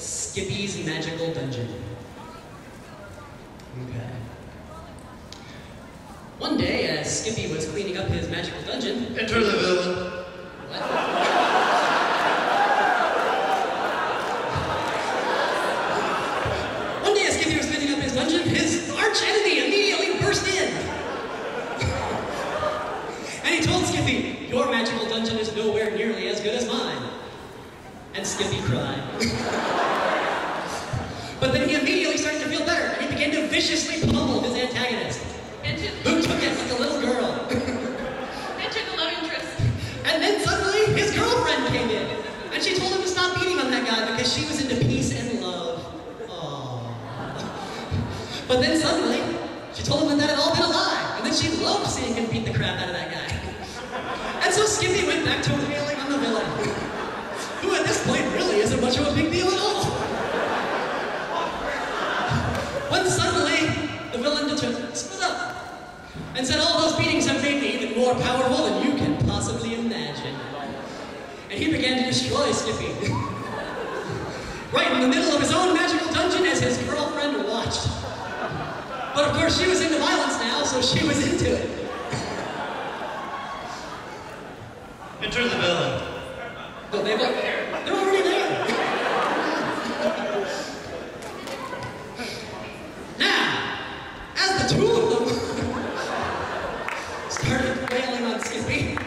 Skippy's Magical Dungeon. Okay. One day, as Skippy was cleaning up his magical dungeon... Enter the villain. What? One day, as Skippy was cleaning up his dungeon, his arch enemy immediately burst in. And he told Skippy, "Your magical dungeon is nowhere nearly as good as mine." And Skippy cried. But then he immediately started to feel better, and he began to viciously pummel his antagonist, who took it like a little girl. And took a love interest. And then suddenly, his girlfriend came in, and she told him to stop beating on that guy because she was into peace and love. Aww. But then suddenly, she told him that had all been a lie, and that she loved seeing him beat the crap out of that guy. And so Skippy went back to wailing on the villain, who at this point really isn't much of a big deal at all. When suddenly, the villain stood up and said, "All those beatings have made me even more powerful than you can possibly imagine." And he began to destroy Skippy. Right in the middle of his own magical dungeon as his girlfriend watched. But of course, she was into violence now, so she was into it. Enter the villain. But they're already there. Now, as the two of them started wailing on Skippy,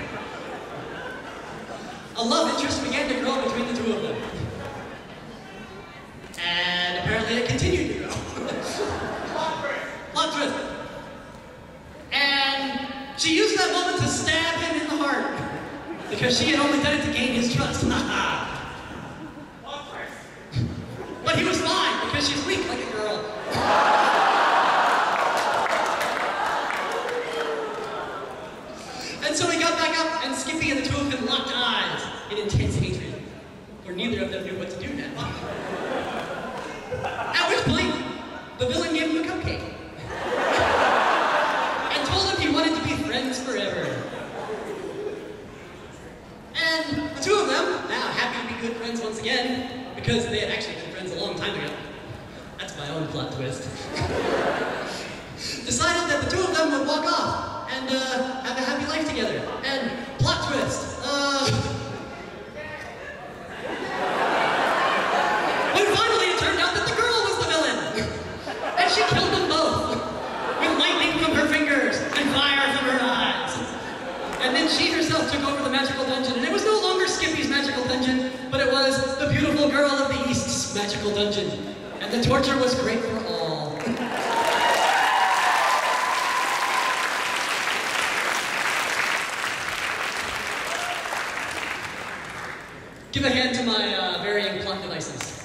a love interest began to grow between the two of them. And apparently it continued to grow. Plot twist. And she used that moment to stab him in the heart. Because she had only done it to gain his trust. But he was fine, because she's weak like a girl. And so he got back up, and Skippy and the two of them locked eyes in intense hatred. For neither of them knew what to do now. At which point, the villain gave him a cupcake. And told him he wanted to be friends forever. And the two of them, now happy to be good friends once again, because they had actually been friends a long time ago. That's my own plot twist. Decided that the two of them would walk off and have a happy life together. And plot twist. When finally it turned out that the girl was the villain. And she killed them both. With lightning from her fingers and fire from her eyes. And then she herself took over the magical dungeon, and it was no longer Skippy's magical dungeon, but it was the beautiful girl of the East's magical dungeon. And the torture was great for all. Give a hand to my varying plot devices.